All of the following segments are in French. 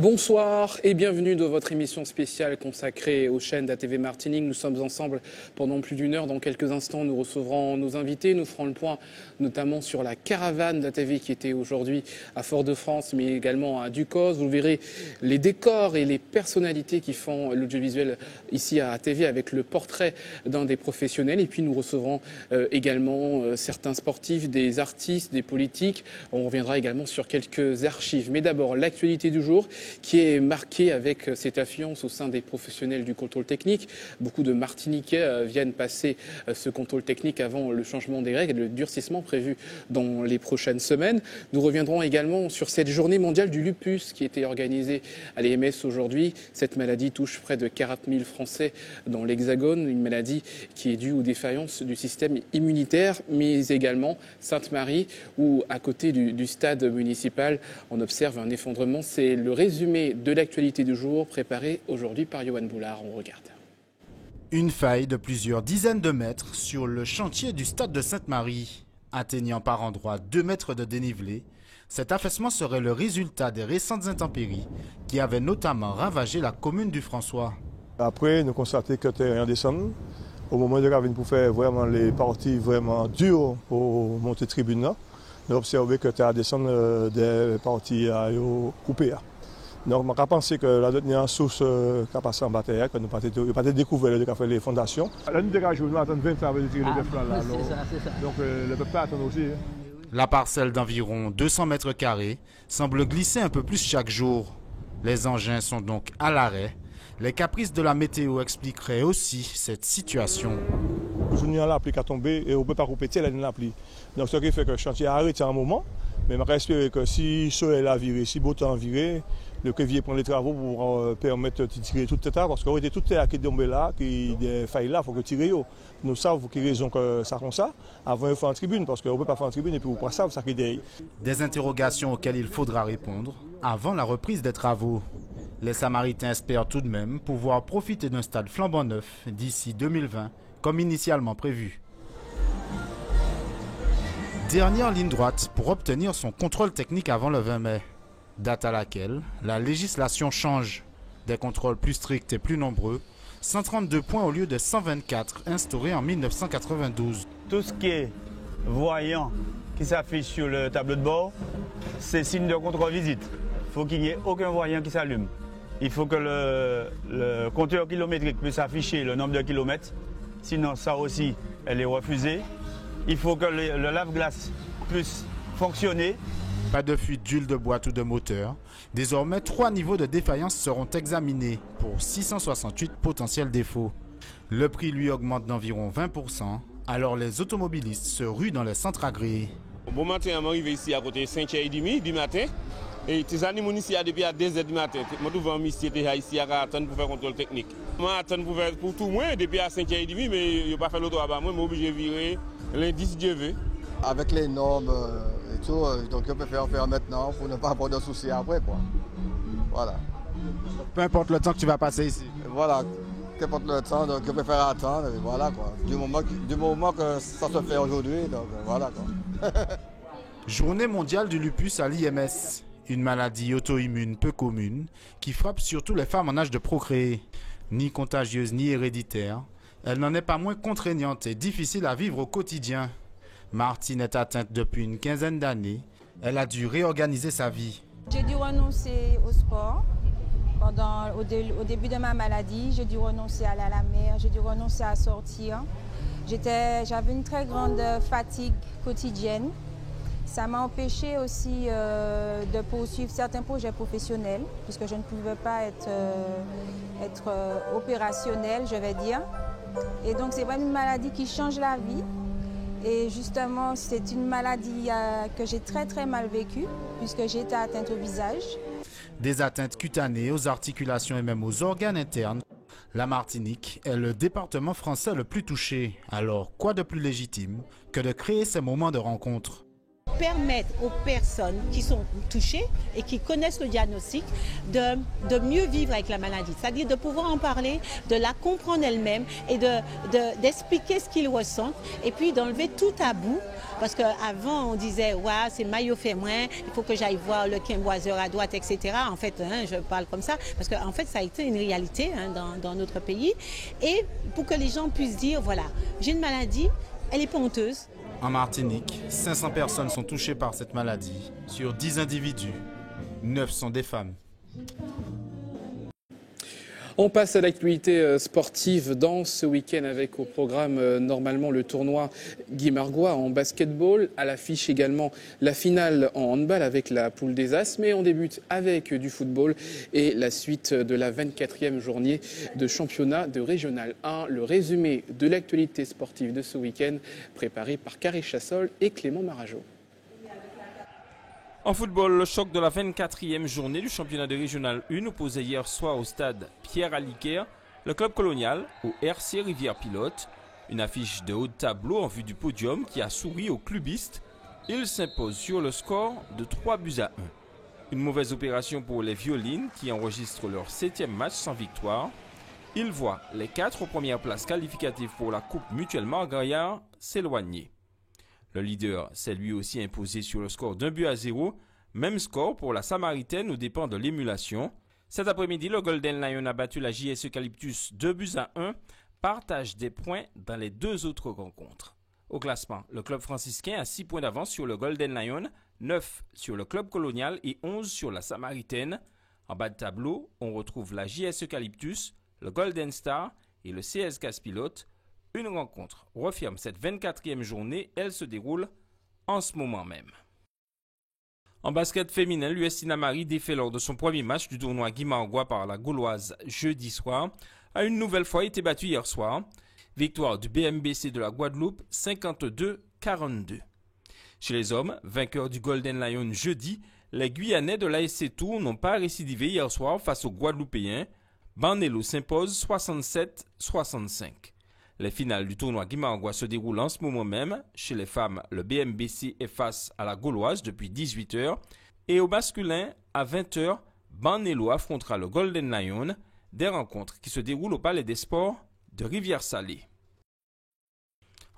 Bonsoir et bienvenue dans votre émission spéciale consacrée aux chaînes d'ATV Martinique. Nous sommes ensemble pendant plus d'une heure. Dans quelques instants, nous recevrons nos invités. Nous ferons le point notamment sur la caravane d'ATV qui était aujourd'hui à Fort-de-France, mais également à Ducos. Vous verrez les décors et les personnalités qui font l'audiovisuel ici à ATV avec le portrait d'un des professionnels. Et puis nous recevrons également certains sportifs, des artistes, des politiques. On reviendra également sur quelques archives. Mais d'abord, l'actualité du jour qui est marquée avec cette affluence au sein des professionnels du contrôle technique. Beaucoup de Martiniquais viennent passer ce contrôle technique avant le changement des règles et le durcissement prévu dans les prochaines semaines. Nous reviendrons également sur cette journée mondiale du lupus qui était organisée à l'EMS aujourd'hui. Cette maladie touche près de 40 000 Français dans l'Hexagone, une maladie qui est due aux défaillances du système immunitaire, mais également Sainte-Marie où à côté du stade municipal, on observe un effondrement. C'est le résumé de l'actualité du jour préparé aujourd'hui par Yohan Boulard. On regarde. Une faille de plusieurs dizaines de mètres sur le chantier du stade de Sainte-Marie, atteignant par endroits 2 mètres de dénivelé. Cet affaissement serait le résultat des récentes intempéries qui avaient notamment ravagé la commune du François. Après, nous constatons que tu es en descente. Au moment de la venue pour faire vraiment les parties vraiment dures pour monter tribune là, nous observons que tu as descendre des parties coupées. Donc, on a pensé que la dernière source qui a passé en bataille, que nous n'avons pas découvert de faire les fondations. La nuit de la journée, nous attendons 20 ans de tirer les bœufs là. C'est ça. Donc, le peuple attend aussi. La parcelle d'environ 200 mètres carrés semble glisser un peu plus chaque jour. Les engins sont donc à l'arrêt. Les caprices de la météo expliqueraient aussi cette situation. Aujourd'hui, la pluie a tombé et on ne peut pas couper la pluie. Donc, ce qui fait que le chantier a arrêté un moment. Mais on espère que si le soleil a viré, si le beau temps a viré, le crévier prend les travaux pour permettre de tirer tout le temps. Parce qu'on était tout le temps qui est tombé là, qui des failles là, il faut que tirer. Nous savons pour quelle raison que ça comme ça. Avant, il faut en tribune, parce qu'on ne peut pas faire en tribune et puis on ne peut pas savoir ça qui est. Des interrogations auxquelles il faudra répondre avant la reprise des travaux. Les Samaritains espèrent tout de même pouvoir profiter d'un stade flambant neuf d'ici 2020, comme initialement prévu. Dernière ligne droite pour obtenir son contrôle technique avant le 20 mai, date à laquelle la législation change. Des contrôles plus stricts et plus nombreux, 132 points au lieu de 124 instaurés en 1992. Tout ce qui est voyant qui s'affiche sur le tableau de bord, c'est signe de contrôle visite. Il faut qu'il n'y ait aucun voyant qui s'allume. Il faut que le compteur kilométrique puisse afficher le nombre de kilomètres. Sinon, ça aussi, elle est refusée. Il faut que le lave-glace puisse fonctionner. Pas de fuite d'huile de boîte ou de moteur. Désormais, 3 niveaux de défaillance seront examinés pour 668 potentiels défauts. Le prix lui augmente d'environ 20%, alors les automobilistes se ruent dans les centres agréés. Bon matin, je suis arrivé ici à côté de 5h30 du matin. Et tes animaux ici depuis à 2h du matin. Je trouve ici à attendre pour faire contrôle technique. Je attends pour tout le monde depuis à 5h30, mais je n'ai pas fait l'auto à bas. Moi, je suis obligé de virer l'indice Dieu veut. Avec les normes et tout, donc je préfère faire maintenant pour ne pas avoir de soucis après, quoi. Voilà. Peu importe le temps que tu vas passer ici. Voilà, qu'importe le temps, donc je préfère attendre, et voilà quoi. Du moment que ça se fait aujourd'hui, donc voilà quoi. Journée mondiale du lupus à l'IMS. Une maladie auto-immune peu commune qui frappe surtout les femmes en âge de procréer. Ni contagieuse ni héréditaire, elle n'en est pas moins contraignante et difficile à vivre au quotidien. Martine est atteinte depuis une quinzaine d'années. Elle a dû réorganiser sa vie. J'ai dû renoncer au sport. Au début de ma maladie, j'ai dû renoncer à aller à la mer, j'ai dû renoncer à sortir. J'avais une très grande fatigue quotidienne. Ça m'a empêché aussi de poursuivre certains projets professionnels, puisque je ne pouvais pas être opérationnelle, je vais dire. Et donc c'est vraiment une maladie qui change la vie. Et justement, c'est une maladie que j'ai très très mal vécue, puisque j'ai été atteinte au visage. Des atteintes cutanées aux articulations et même aux organes internes. La Martinique est le département français le plus touché. Alors, quoi de plus légitime que de créer ces moments de rencontre? permettre aux personnes qui sont touchées et qui connaissent le diagnostic de mieux vivre avec la maladie. C'est-à-dire de pouvoir en parler, de la comprendre elle-même et d'expliquer ce qu'ils ressentent et puis d'enlever tout tabou. Parce qu'avant, on disait, ouais, c'est maillot féminin, il faut que j'aille voir le quimboiseur à droite, etc. En fait, je parle comme ça, parce qu'en fait, ça a été une réalité dans notre pays. Et pour que les gens puissent dire, voilà, j'ai une maladie, elle n'est pas honteuse. En Martinique, 500 personnes sont touchées par cette maladie. Sur 10 individus, 9 sont des femmes. On passe à l'actualité sportive dans ce week-end avec au programme normalement le tournoi Guy Margois en basketball. À l'affiche également la finale en handball avec la poule des As. Mais on débute avec du football et la suite de la 24e journée de championnat de Régional 1. Le résumé de l'actualité sportive de ce week-end préparé par Carré Chassol et Clément Marajo. En football, le choc de la 24e journée du championnat de Régional 1 opposait hier soir au stade Pierre-Aliquer le club colonial au RC Rivière-Pilote. Une affiche de haut de tableau en vue du podium qui a souri aux clubistes. Il s'impose sur le score de 3-1. Une mauvaise opération pour les Violines qui enregistrent leur 7e match sans victoire. Ils voient les 4 premières places qualificatives pour la Coupe Mutuelle Margaillard s'éloigner. Le leader s'est lui aussi imposé sur le score d'1-0, même score pour la Samaritaine aux dépens de l'émulation. Cet après-midi, le Golden Lion a battu la JS Eucalyptus 2-1, partage des points dans les 2 autres rencontres. Au classement, le club franciscain a 6 points d'avance sur le Golden Lion, 9 sur le club colonial et 11 sur la Samaritaine. En bas de tableau, on retrouve la JS Eucalyptus, le Golden Star et le CS Caspilote. Une rencontre referme cette 24e journée, elle se déroule en ce moment même. En basket féminin, l'US Sinamari défait lors de son premier match du tournoi Guy Margois par la Gauloise jeudi soir, a une nouvelle fois été battue hier soir. Victoire du BMBC de la Guadeloupe, 52-42. Chez les hommes, vainqueurs du Golden Lion jeudi, les Guyanais de l'ASC Tours n'ont pas récidivé hier soir face aux Guadeloupéens. Banello s'impose 67-65. Les finales du tournoi Guy Margois se déroulent en ce moment même. Chez les femmes, le BMBC est face à la Gauloise depuis 18h. Et au masculin, à 20h, Banello affrontera le Golden Lion. Des rencontres qui se déroulent au Palais des Sports de Rivière-Salée.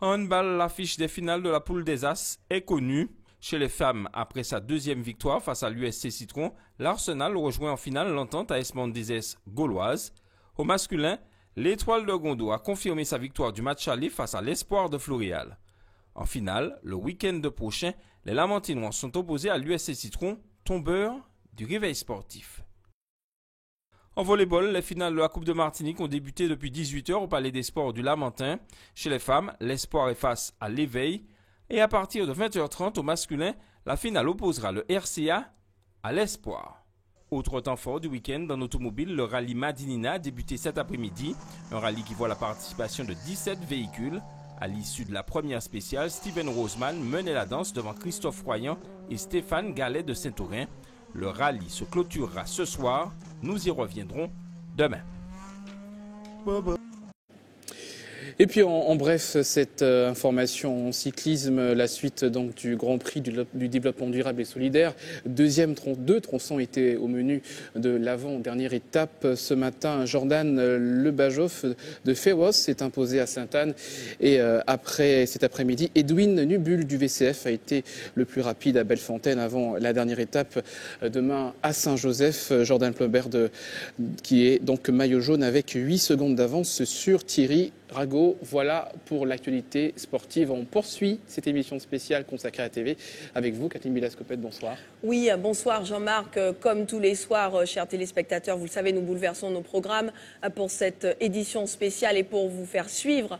En handball, l'affiche des finales de la poule des As est connue. Chez les femmes, après sa 2e victoire face à l'USC Citron, l'Arsenal rejoint en finale l'entente AS Mendezes gauloise. Au masculin, l'Étoile de Gondo a confirmé sa victoire du match aller face à l'Espoir de Floréal. En finale, le week-end prochain, les Lamentinois sont opposés à l'USC Citron, tombeur du réveil sportif. En volleyball, les finales de la Coupe de Martinique ont débuté depuis 18h au Palais des Sports du Lamentin. Chez les femmes, l'Espoir est face à l'Éveil. Et à partir de 20h30 au masculin, la finale opposera le RCA à l'Espoir. Autre temps fort du week-end en automobile, le rallye Madinina a débuté cet après-midi. Un rallye qui voit la participation de 17 véhicules. À l'issue de la première spéciale, Steven Roseman menait la danse devant Christophe Royan et Stéphane Gallet de Saint-Aurin. Le rallye se clôturera ce soir. Nous y reviendrons demain. Et puis en bref, cette information en cyclisme, la suite donc du Grand Prix du développement durable et solidaire. Deux tronçons étaient au menu de l'avant-dernière étape. Ce matin, Jordan Lebajoff de Féroz s'est imposé à Sainte-Anne. Et après cet après-midi, Edwin Nubul du VCF a été le plus rapide à Bellefontaine avant la dernière étape demain à Saint-Joseph. Jordan Plumber qui est donc maillot jaune avec 8 secondes d'avance sur Thierry Rago. Voilà pour l'actualité sportive. On poursuit cette émission spéciale consacrée à la TV avec vous, Kathleen Bilascopette. Bonsoir. Oui, bonsoir Jean-Marc. Comme tous les soirs, chers téléspectateurs, vous le savez, nous bouleversons nos programmes pour cette édition spéciale et pour vous faire suivre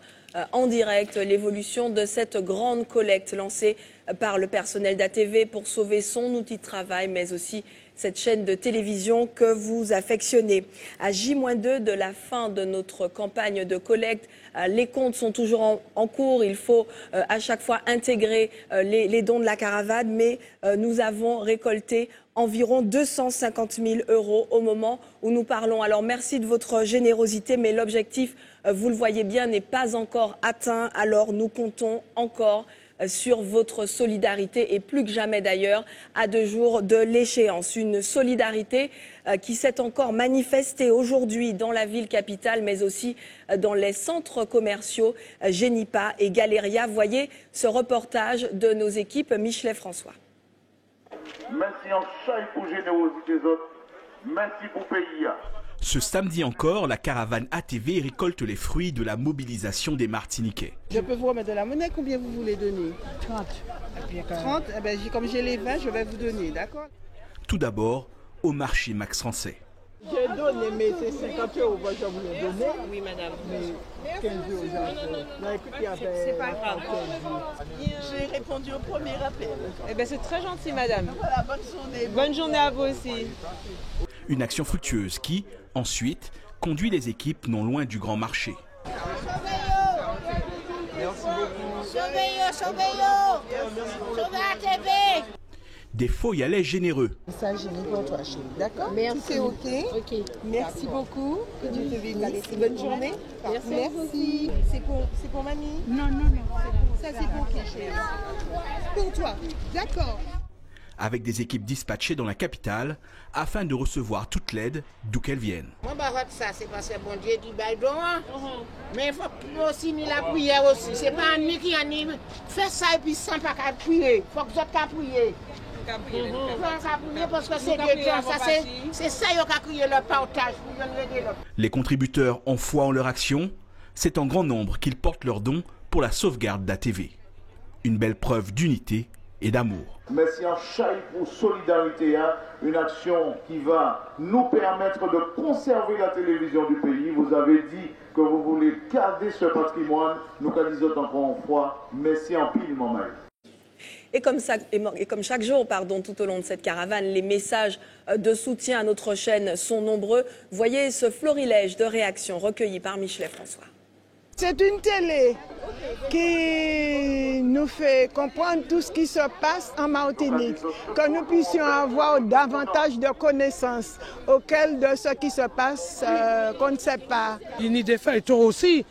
en direct l'évolution de cette grande collecte lancée par le personnel d'ATV pour sauver son outil de travail, mais aussi cette chaîne de télévision que vous affectionnez. À J-2 de la fin de notre campagne de collecte, les comptes sont toujours en cours. Il faut à chaque fois intégrer les dons de la caravane, mais nous avons récolté environ 250 000 € au moment où nous parlons. Alors merci de votre générosité, mais l'objectif, vous le voyez bien, n'est pas encore atteint. Alors nous comptons encore sur votre solidarité et plus que jamais d'ailleurs à 2 jours de l'échéance. Une solidarité qui s'est encore manifestée aujourd'hui dans la ville capitale mais aussi dans les centres commerciaux Génipa et Galéria. Voyez ce reportage de nos équipes Michelet François. Merci en chaille pour générosité des autres. Merci pour pays. Ce samedi encore, la caravane ATV récolte les fruits de la mobilisation des Martiniquais. Je peux vous remettre de la monnaie, combien vous voulez donner? 30. 30, eh ben, comme j'ai les 20, je vais vous donner, d'accord? Tout d'abord, au marché Max Français. J'ai donné, mais c'est 50 €, moi je vous l'ai donné. Oui, madame. Mais 15 €, non, écoutez, c'est pas grave. J'ai répondu au premier appel. Eh ben, c'est très gentil, madame. Voilà, bonne journée. Bonne journée à vous aussi. Une action fructueuse qui, ensuite, conduit les équipes non loin du grand marché. Des foyalets généreux. Ça, j'ai mis pour toi, chérie. D'accord? Merci. C'est OK? OK. Merci beaucoup. Que Dieu te bénisse. Bonne journée. Merci. C'est pour mamie? Non. Ça, c'est pour qui, chérie? Pour toi. D'accord. Avec des équipes dispatchées dans la capitale afin de recevoir toute l'aide d'où qu'elle vienne. Moi, ça, c'est parce que bon Dieu dit bail mais il faut aussi ni la prière aussi. C'est pas nous qui en fait ça et puis sans pas prier. Il faut que vous ayez prier. Parce que c'est ça qui a crié le partage. Les contributeurs ont foi en leur action. C'est en grand nombre qu'ils portent leurs dons pour la sauvegarde d'ATV. Une belle preuve d'unité et d'amour. Merci en chaille pour solidarité, une action qui va nous permettre de conserver la télévision du pays. Vous avez dit que vous voulez garder ce patrimoine. Nous disons encore une fois, merci en pile, maman. Et comme chaque jour, tout au long de cette caravane, les messages de soutien à notre chaîne sont nombreux. Voyez ce florilège de réactions recueillies par Michelet François. C'est une télé qui nous fait comprendre tout ce qui se passe en Martinique, que nous puissions avoir davantage de connaissances auxquelles de ce qui se passe qu'on ne sait pas. Il y a des feuilletons aussi,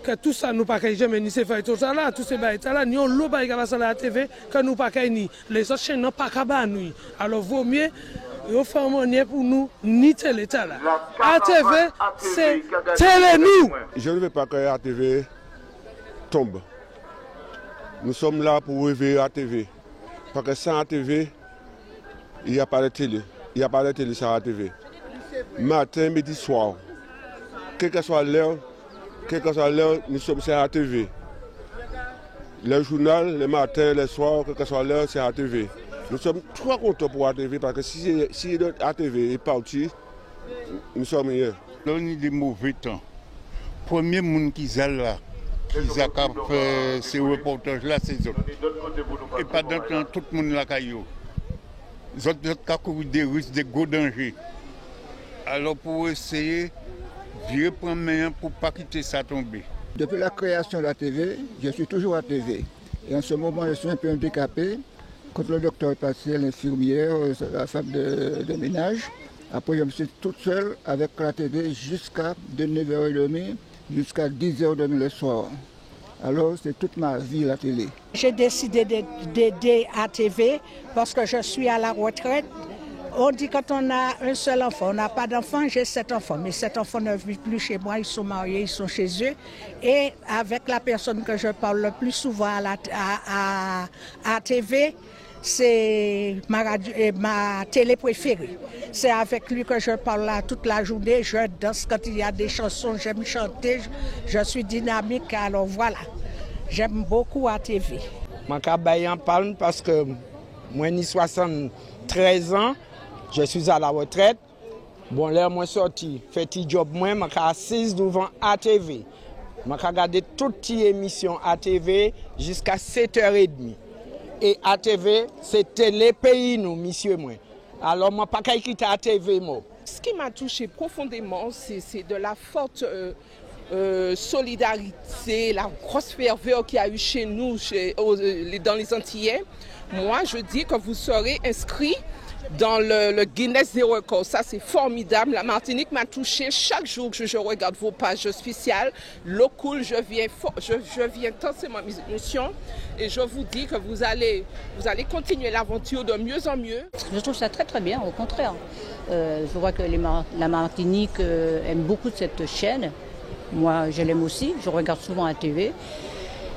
que tout ça nous pas jamais ni ces feuilletons là, tous ces feuilletons là, ni on l'eau qui passe à la TV, que nous pas ni les autres chaînes n'ont pas qu'à nous. Alors vaut mieux il faut faire pour nous, ni télé là. ATV, c'est télé nous. Je ne veux pas que ATV tombe. Nous sommes là pour réveiller ATV. Parce que sans ATV, il n'y a pas de télé. Il n'y a pas de télé sans ATV. Matin, midi, soir. Quelle que soit l'heure, nous sommes sur ATV. Le journal, le matin, le soir, quelle que soit l'heure, c'est ATV. Nous sommes trop contents pour ATV parce que si ATV est parti, nous sommes hier. Là, on a des mauvais temps. Premier monde qui est là, qui a fait ces reportages-là, c'est eux. Et pendant le temps, tout le monde là, caillou. Les autres ont couru des risques, des gros dangers. Alors pour essayer, je prends main pour ne pas quitter ça tomber. Depuis la création de la TV, je suis toujours à TV. Et en ce moment, je suis un peu handicapé. Quand le docteur est passé, l'infirmière, la femme de ménage, après je me suis toute seule avec la TV jusqu'à 9h30, jusqu'à 10h30 le soir. Alors c'est toute ma vie la télé. J'ai décidé d'aider ATV parce que je suis à la retraite. On dit quand on a un seul enfant, on n'a pas d'enfant, j'ai 7 enfants. Mais 7 enfants ne vivent plus chez moi, ils sont mariés, ils sont chez eux. Et avec la personne que je parle le plus souvent à ATV, c'est ma télé préférée. C'est avec lui que je parle là toute la journée. Je danse quand il y a des chansons, j'aime chanter, je suis dynamique. Alors voilà, j'aime beaucoup ATV. Je parle parce que moi, j'ai 73 ans, je suis à la retraite. Bon, là, moi, sorti, fait petit job, moi, je suis assise devant ATV. Je regarde toutes les émissions ATV jusqu'à 7h30. Et ATV, c'était les pays, nous, monsieur, moi. Alors, moi, pas qu'à quitter ATV, moi. Ce qui m'a touché profondément, c'est de la forte solidarité, la grosse ferveur qu'il y a eu chez nous, dans les Antillais. Moi, je dis que vous serez inscrits dans le Guinness des records. Ça, c'est formidable. La Martinique m'a touché. Chaque jour que je regarde vos pages spéciales, l'eau coule, je viens intensément à mes émissions et je vous dis que vous allez continuer l'aventure de mieux en mieux. Je trouve ça très très bien, au contraire. Je vois que la Martinique aime beaucoup cette chaîne. Moi, je l'aime aussi. Je regarde souvent à la TV.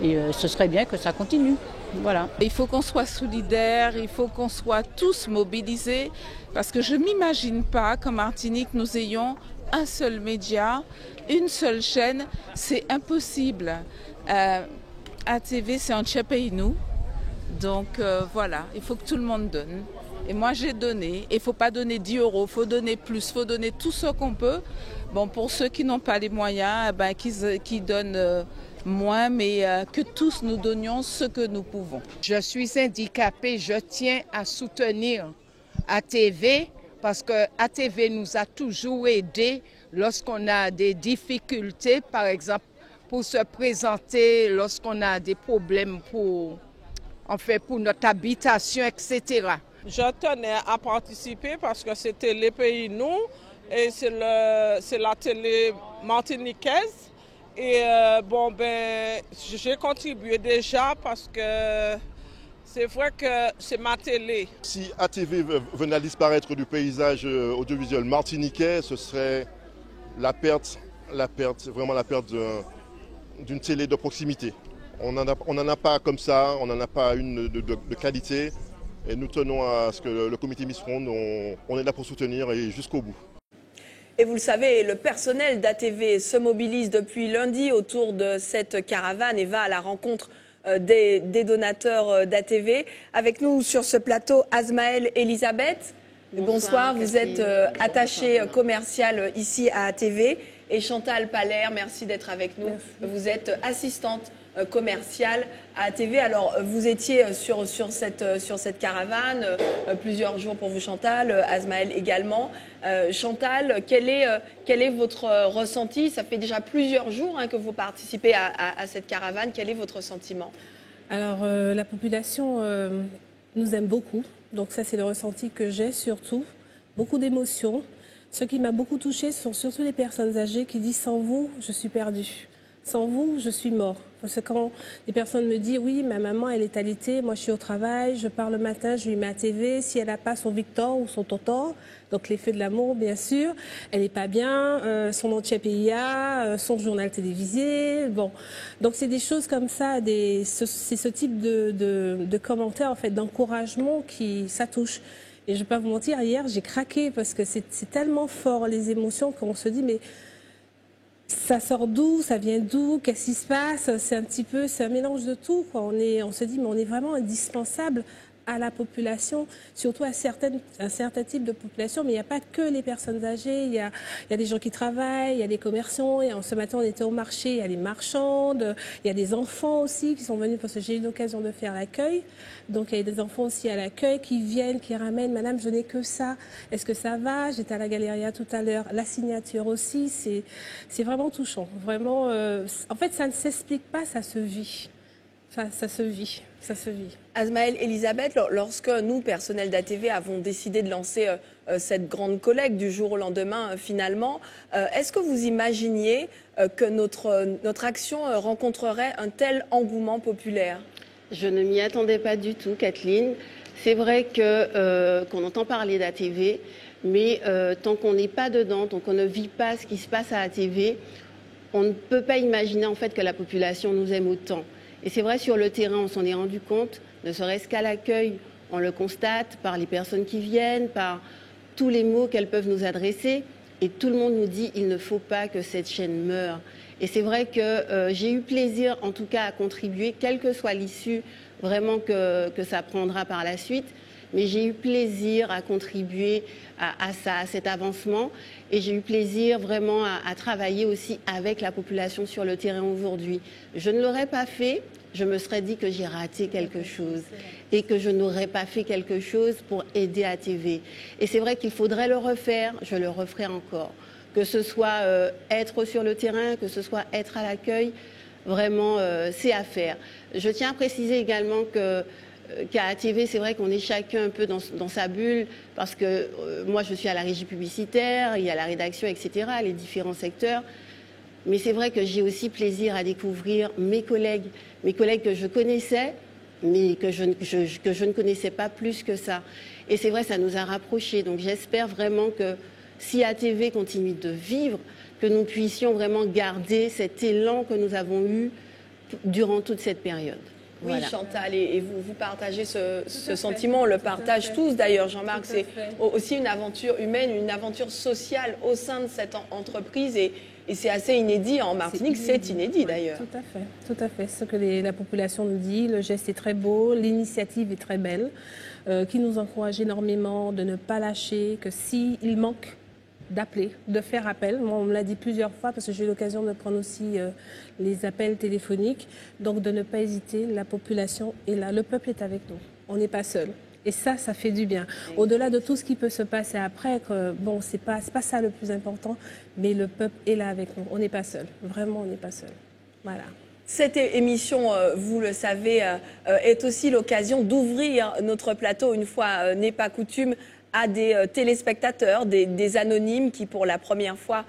Et ce serait bien que ça continue. Voilà. Il faut qu'on soit solidaires, il faut qu'on soit tous mobilisés, parce que je ne m'imagine pas qu'en Martinique, nous ayons un seul média, une seule chaîne. C'est impossible. ATV, c'est un pays, nous. Donc voilà, il faut que tout le monde donne. Et moi, j'ai donné. Il ne faut pas donner 10 €, il faut donner plus, il faut donner tout ce qu'on peut. Bon, pour ceux qui n'ont pas les moyens, qui donnent moins, mais que tous nous donnions ce que nous pouvons. Je suis handicapée, je tiens à soutenir ATV parce que ATV nous a toujours aidés lorsqu'on a des difficultés, par exemple pour se présenter, lorsqu'on a des problèmes pour notre habitation, etc. Je tenais à participer parce que c'était les pays nous et c'est la télé martiniquaise. Et j'ai contribué déjà parce que c'est vrai que c'est ma télé. Si ATV venait à disparaître du paysage audiovisuel martiniquais, ce serait vraiment la perte d'une télé de proximité. On n'en a pas comme ça, on n'en a pas une de qualité. Et nous tenons à ce que le comité Miss Ronde, on est là pour soutenir et jusqu'au bout. Et vous le savez, le personnel d'ATV se mobilise depuis lundi autour de cette caravane et va à la rencontre des donateurs d'ATV. Avec nous sur ce plateau, Azmaël Elisabeth. Bonsoir, vous êtes attachée commerciale ici à ATV. Et Chantal Paler, merci d'être avec nous. Merci. Vous êtes assistante commerciale à ATV. Alors, vous étiez sur cette caravane, plusieurs jours pour vous, Chantal, Azmaël également. Chantal, quel est votre ressenti? Ça fait déjà plusieurs jours que vous participez à cette caravane. Quel est votre sentiment? Alors, la population nous aime beaucoup. Donc ça, c'est le ressenti que j'ai surtout. Beaucoup d'émotions. Ce qui m'a beaucoup touchée sont surtout les personnes âgées qui disent « sans vous, je suis perdue ». Sans vous, je suis mort. Parce que quand les personnes me disent « oui, ma maman, elle est alitée, moi je suis au travail, je pars le matin, je lui mets à TV, si elle n'a pas son Victor ou son Tonton, donc les feux de l'amour, bien sûr, elle n'est pas bien, son anti-PIA, son journal télévisé, bon. Donc c'est des choses comme ça, c'est ce type de commentaires, en fait, d'encouragement ça touche. Et je ne vais pas vous mentir, hier, j'ai craqué parce que c'est tellement fort, les émotions, qu'on se dit, mais ça sort d'où, ça vient d'où, qu'est-ce qui se passe? C'est un mélange de tout, quoi. On se dit, mais on est vraiment indispensable à la population, surtout à un certain type de population, mais il n'y a pas que les personnes âgées, il y a des gens qui travaillent, il y a des commerçants, ce matin on était au marché, il y a les marchandes, il y a des enfants aussi qui sont venus parce que j'ai eu l'occasion de faire l'accueil, donc il y a des enfants aussi à l'accueil qui viennent, qui ramènent, madame je n'ai que ça, est-ce que ça va? J'étais à la Galeria tout à l'heure, la signature aussi, c'est vraiment touchant, vraiment, en fait ça ne s'explique pas, ça se vit. Enfin, ça se vit. Azmaël Elisabeth, lorsque nous, personnel d'ATV, avons décidé de lancer cette grande collecte du jour au lendemain, finalement, est-ce que vous imaginiez que notre action rencontrerait un tel engouement populaire? Je ne m'y attendais pas du tout, Kathleen. C'est vrai qu'on entend parler d'ATV, mais tant qu'on n'est pas dedans, tant qu'on ne vit pas ce qui se passe à ATV, on ne peut pas imaginer en fait que la population nous aime autant. Et c'est vrai, sur le terrain, on s'en est rendu compte, ne serait-ce qu'à l'accueil, on le constate par les personnes qui viennent, par tous les mots qu'elles peuvent nous adresser. Et tout le monde nous dit, il ne faut pas que cette chaîne meure. Et c'est vrai que j'ai eu plaisir, en tout cas, à contribuer, quelle que soit l'issue vraiment que ça prendra par la suite. Mais j'ai eu plaisir à contribuer à ça, à cet avancement. Et j'ai eu plaisir vraiment à travailler aussi avec la population sur le terrain aujourd'hui. Je ne l'aurais pas fait, je me serais dit que j'ai raté quelque chose et que je n'aurais pas fait quelque chose pour aider ATV. Et c'est vrai qu'il faudrait le refaire, je le referai encore. Que ce soit être sur le terrain, que ce soit être à l'accueil, vraiment c'est à faire. Je tiens à préciser également que qu'à la TV, c'est vrai qu'on est chacun un peu dans sa bulle, parce que moi, je suis à la régie publicitaire, il y a la rédaction, etc., les différents secteurs. Mais c'est vrai que j'ai aussi plaisir à découvrir mes collègues que je connaissais, mais que je ne connaissais pas plus que ça. Et c'est vrai, ça nous a rapprochés. Donc j'espère vraiment que si ATV continue de vivre, que nous puissions vraiment garder cet élan que nous avons eu durant toute cette période. Oui, Voilà. Chantal, et vous partagez ce sentiment, on le partage tous d'ailleurs, Jean-Marc. C'est aussi une aventure humaine, une aventure sociale au sein de cette entreprise, et c'est assez inédit en Martinique, c'est inédit d'ailleurs. Tout à fait. Ce que la population nous dit, le geste est très beau, l'initiative est très belle, qui nous encourage énormément de ne pas lâcher, que s'il manque, d'appeler, de faire appel. Moi, on me l'a dit plusieurs fois parce que j'ai eu l'occasion de prendre aussi les appels téléphoniques. Donc, de ne pas hésiter, la population est là, le peuple est avec nous. On n'est pas seul. Et ça fait du bien. Au-delà de tout ce qui peut se passer après, bon, c'est pas ça le plus important, mais le peuple est là avec nous. On n'est pas seul. Vraiment, on n'est pas seul. Voilà. Cette émission, vous le savez, est aussi l'occasion d'ouvrir notre plateau, une fois n'est pas coutume, à des téléspectateurs, des anonymes qui, pour la première fois,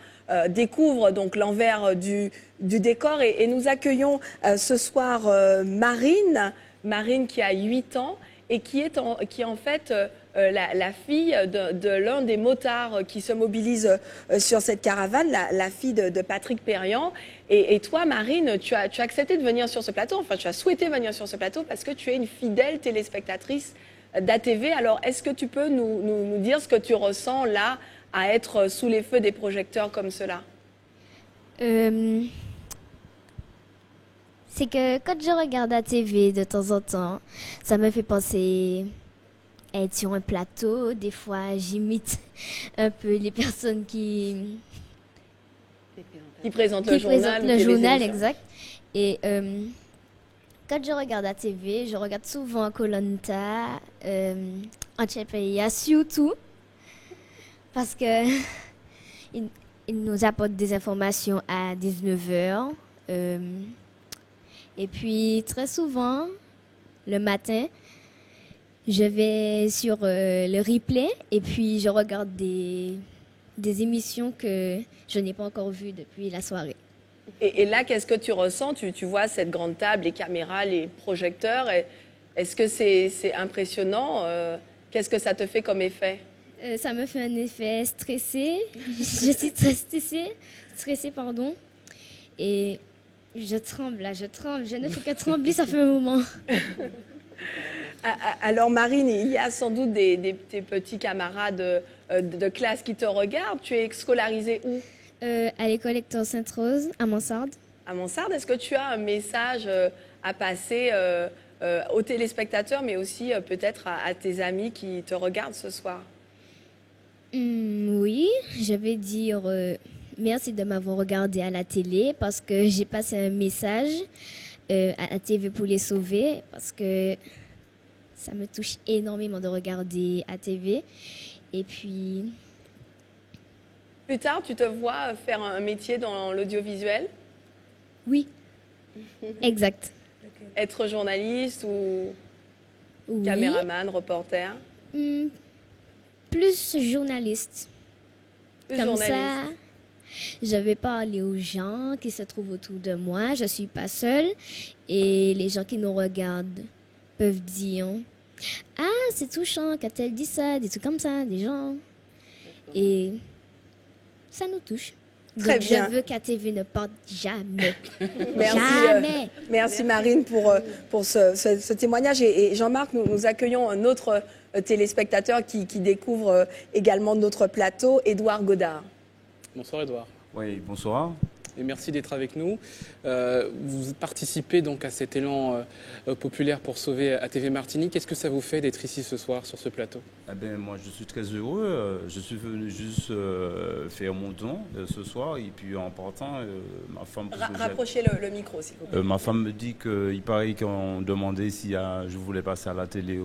découvrent donc l'envers du décor. Et nous accueillons ce soir Marine qui a 8 ans et qui est en fait la fille de l'un des motards qui se mobilise sur cette caravane, la fille de Patrick Perriand. Et toi, Marine, tu as accepté de venir sur ce plateau, enfin tu as souhaité venir sur ce plateau parce que tu es une fidèle téléspectatrice d'ATV. Alors, est-ce que tu peux nous dire ce que tu ressens là, à être sous les feux des projecteurs comme cela? C'est que quand je regarde ATV de temps en temps, ça me fait penser à être sur un plateau. Des fois, j'imite un peu les personnes qui présentent le journal. Exact. Et quand je regarde la TV, je regarde souvent Koh-Lanta, Antepaya surtout, parce que il nous apporte des informations à 19h. Et puis très souvent, le matin, je vais sur le replay et puis je regarde des émissions que je n'ai pas encore vues depuis la soirée. Et là, qu'est-ce que tu ressens? Tu vois cette grande table, les caméras, les projecteurs. Est-ce que c'est impressionnant? Qu'est-ce que ça te fait comme effet? Ça me fait un effet stressé. Je suis très stressée, pardon. Et je tremble, là, je tremble. Je ne fais que trembler, ça fait un moment. Alors Marine, il y a sans doute tes petits camarades de classe qui te regardent. Tu es scolarisée où? À l'école Hector Sainte-Rose, à Mansarde. À Mansarde, est-ce que tu as un message à passer aux téléspectateurs, mais aussi peut-être à tes amis qui te regardent ce soir? Oui, je vais dire merci de m'avoir regardé à la télé parce que j'ai passé un message à la TV pour les sauver parce que ça me touche énormément de regarder à TV. Et puis... Plus tard, tu te vois faire un métier dans l'audiovisuel? Oui, exact. Être journaliste ou caméraman, reporter? Plus journaliste. Comme ça, je vais parler aux gens qui se trouvent autour de moi. Je ne suis pas seule. Et les gens qui nous regardent peuvent dire « Ah, c'est touchant quand-elle dit ça », des trucs comme ça, des gens. Et ça nous touche. Très Donc, bien. Je veux qu'ATV ne parte jamais. Merci, jamais. Merci Marine pour ce témoignage. Et Jean-Marc, nous accueillons un autre téléspectateur qui découvre également notre plateau, Édouard Godard. Bonsoir Édouard. Oui, bonsoir. Et merci d'être avec nous. Vous participez donc à cet élan populaire pour sauver ATV Martinique. Qu'est-ce que ça vous fait d'être ici ce soir sur ce plateau? Moi, je suis très heureux. Je suis venu juste faire mon don ce soir. Et puis en partant, ma femme... Rapprochez le micro, s'il vous plaît. Ma femme me dit qu'il paraît qu'on demandait si je voulais passer à la télé.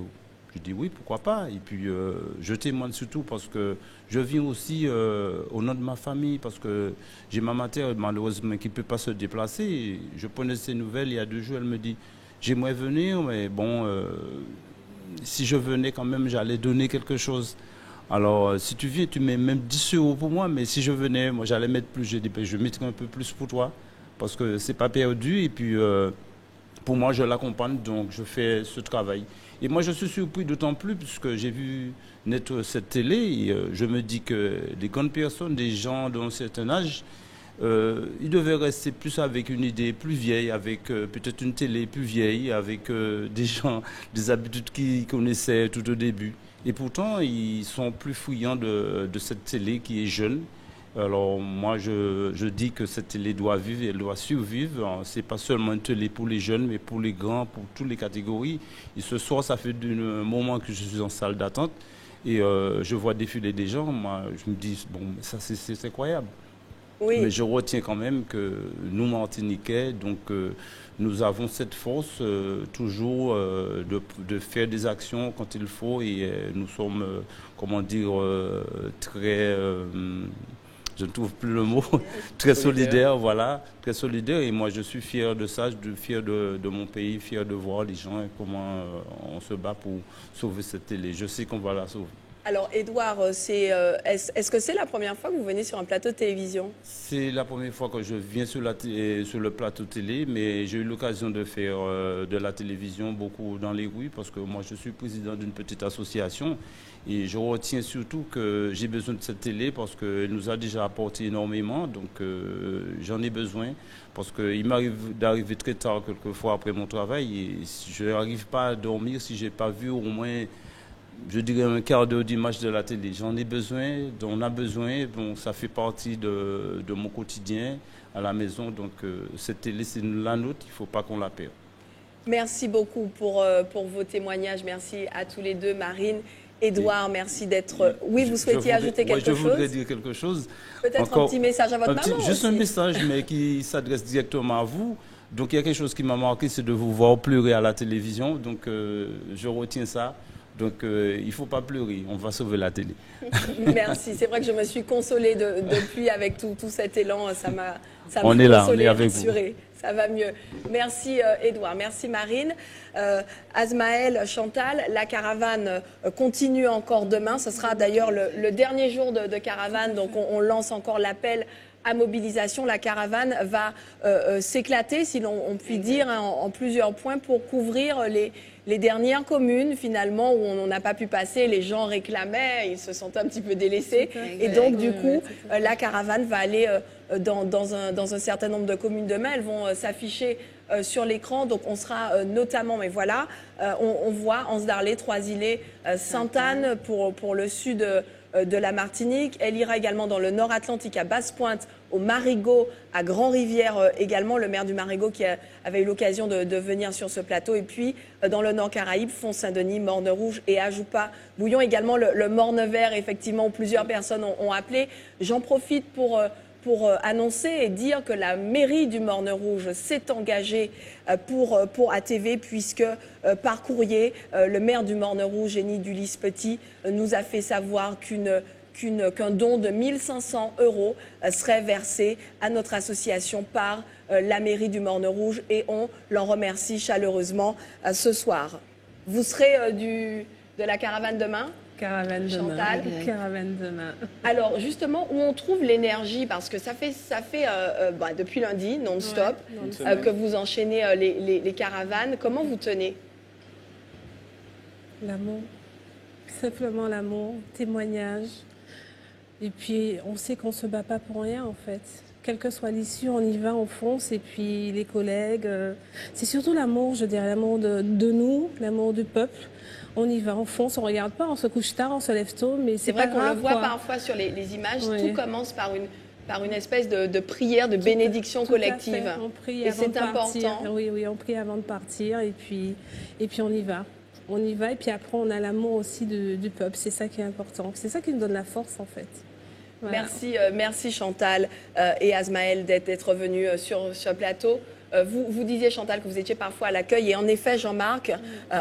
Je dis oui, pourquoi pas. Et puis je témoigne surtout parce que je viens aussi au nom de ma famille, parce que j'ai ma mère malheureusement qui ne peut pas se déplacer. Je prenais ses nouvelles il y a 2 jours, elle me dit j'aimerais venir, mais bon, si je venais quand même, j'allais donner quelque chose. Alors, si tu viens, tu mets même 10 € pour moi, mais si je venais, moi, j'allais mettre plus. Je dis, ben, je mettrai un peu plus pour toi, parce que c'est pas perdu. Et puis, pour moi, je l'accompagne, donc je fais ce travail. Et moi, je suis surpris d'autant plus, puisque j'ai vu naître cette télé, et je me dis que des grandes personnes, des gens d'un certain âge, ils devaient rester plus avec une idée plus vieille, avec peut-être une télé plus vieille, avec des gens, des habitudes qu'ils connaissaient tout au début. Et pourtant, ils sont plus friands de cette télé qui est jeune. Alors moi, je dis que cette télé doit vivre, elle doit survivre. C'est pas seulement une télé pour les jeunes, mais pour les grands, pour toutes les catégories. Et ce soir, ça fait un moment que je suis en salle d'attente et je vois défiler des gens. Moi, je me dis, bon, ça c'est incroyable. Oui. Mais je retiens quand même que nous, Martiniquais, donc nous avons cette force toujours de faire des actions quand il faut et nous sommes, comment dire, très, je ne trouve plus le mot, très solidaires, voilà, très solidaires. Et moi, je suis fier de ça, fier de mon pays, fier de voir les gens et comment on se bat pour sauver cette télé. Je sais qu'on va la sauver. Alors, Edouard, est-ce que c'est la première fois que vous venez sur un plateau de télévision? C'est la première fois que je viens sur le plateau télé, mais j'ai eu l'occasion de faire de la télévision beaucoup dans les rues, parce que moi, je suis président d'une petite association et je retiens surtout que j'ai besoin de cette télé parce qu'elle nous a déjà apporté énormément, donc j'en ai besoin, parce qu'il m'arrive d'arriver très tard quelquefois après mon travail et je n'arrive pas à dormir si je n'ai pas vu au moins, je dirais, un quart d'heure d'image de la télé. J'en ai besoin, on a besoin, bon, ça fait partie de mon quotidien à la maison. Donc cette télé, c'est la nôtre, il ne faut pas qu'on la perde. Merci beaucoup pour vos témoignages. Merci à tous les deux, Marine, Edouard, merci d'être... Oui, vous souhaitiez ajouter quelque chose? Je voudrais dire quelque chose. Peut-être un petit message à votre maman juste un message, mais qui s'adresse directement à vous. Donc il y a quelque chose qui m'a marqué, c'est de vous voir pleurer à la télévision. Donc je retiens ça. Donc, il ne faut pas pleurer, on va sauver la télé. Merci, c'est vrai que je me suis consolée depuis avec tout cet élan, ça m'a on est là, on est avec vous. Ça va mieux. Merci Edouard, merci Marine. Asmaël, Chantal, la caravane continue encore demain. Ce sera d'ailleurs le dernier jour de caravane, donc on lance encore l'appel à mobilisation. La caravane va s'éclater, si l'on peut dire, hein, en plusieurs points pour couvrir les dernières communes, finalement, où on n'a pas pu passer. Les gens réclamaient, ils se sentaient un petit peu délaissés. Et donc, du coup, la caravane va aller dans un certain nombre de communes demain. Elles vont s'afficher sur l'écran. Donc, on sera notamment, mais voilà, on voit Anse-Darlé, Trois-Îlets, Sainte-Anne pour le sud de la Martinique. Elle ira également dans le nord Atlantique, à Basse-Pointe, au Marigot, à Grand-Rivière également, le maire du Marigot qui avait eu l'occasion de venir sur ce plateau. Et puis, dans le nord Caraïbes, Font-Saint-Denis, Morne-Rouge et Ajoupa-Bouillon. Également le Morne-Vert, effectivement, où plusieurs personnes ont appelé. J'en profite pour annoncer et dire que la mairie du Morne-Rouge s'est engagée pour ATV, puisque par courrier, le maire du Morne-Rouge, Génie Dulis-Petit, nous a fait savoir qu'un don de 1 500 € serait versé à notre association par la mairie du Morne-Rouge, et on l'en remercie chaleureusement ce soir. Vous serez de la caravane demain ? Caravane Chantal. demain. Caravane demain. Alors justement, où on trouve l'énergie, parce que ça fait depuis lundi, non-stop, que vous enchaînez les caravanes. Comment vous tenez? L'amour, simplement l'amour, témoignage. Et puis on sait qu'on ne se bat pas pour rien en fait. Quelle que soit l'issue, on y va, on fonce. Et puis les collègues, c'est surtout l'amour, je dirais, l'amour de nous, l'amour du peuple. On y va, on fonce, on ne regarde pas, on se couche tard, on se lève tôt, mais c'est pas grave. C'est vrai qu'on le voit parfois sur les images, tout commence par une espèce de prière, de bénédiction collective. On prie avant de partir. Oui, on prie avant de partir et puis on y va. On y va et puis après on a l'amour aussi du peuple, c'est ça qui est important. C'est ça qui nous donne la force en fait. Voilà. Merci Chantal et Asmaël d'être venus sur ce plateau. Vous disiez, Chantal, que vous étiez parfois à l'accueil. Et en effet, Jean-Marc,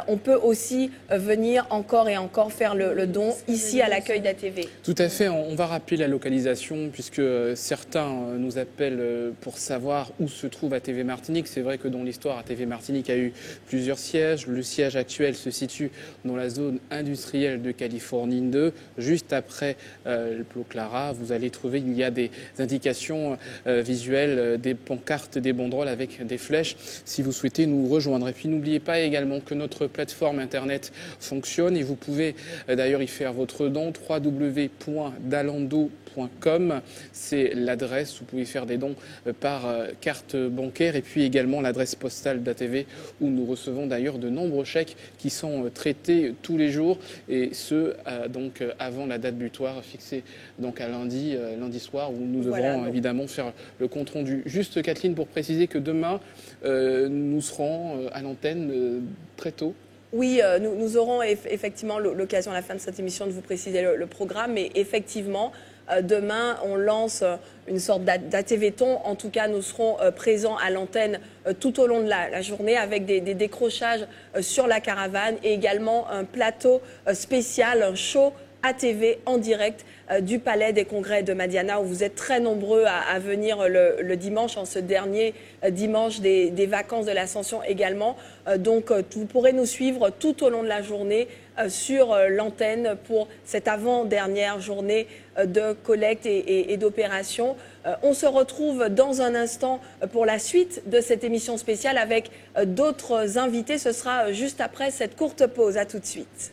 on peut aussi venir encore et encore faire le don ici à l'accueil d'ATV. Tout à fait. On va rappeler la localisation puisque certains nous appellent pour savoir où se trouve ATV Martinique. C'est vrai que dans l'histoire, ATV Martinique a eu plusieurs sièges. Le siège actuel se situe dans la zone industrielle de Californie 2, juste après le Plot Clara. Vous allez trouver, il y a des indications visuelles, des pancartes, des banderoles avec des flèches si vous souhaitez nous rejoindre. Et puis n'oubliez pas également que notre plateforme internet fonctionne et vous pouvez d'ailleurs y faire votre don. www.dalando.com, c'est l'adresse. Vous pouvez faire des dons par carte bancaire et puis également l'adresse postale d'ATV où nous recevons d'ailleurs de nombreux chèques qui sont traités tous les jours et ce donc avant la date butoir fixée donc à lundi soir où nous devrons évidemment faire le compte rendu. Juste Kathleen pour préciser que demain nous serons à l'antenne très tôt. Oui, nous aurons effectivement l'occasion à la fin de cette émission de vous préciser le programme, mais effectivement, demain, on lance une sorte d'ATV-ton. En tout cas, nous serons présents à l'antenne tout au long de la journée avec des décrochages sur la caravane et également un plateau spécial, un show ATV en direct du Palais des Congrès de Madiana où vous êtes très nombreux à venir le dimanche, en ce dernier dimanche des vacances de l'Ascension également. Donc vous pourrez nous suivre tout au long de la journée sur l'antenne pour cette avant-dernière journée de collecte et d'opération. On se retrouve dans un instant pour la suite de cette émission spéciale avec d'autres invités. Ce sera juste après cette courte pause. À tout de suite.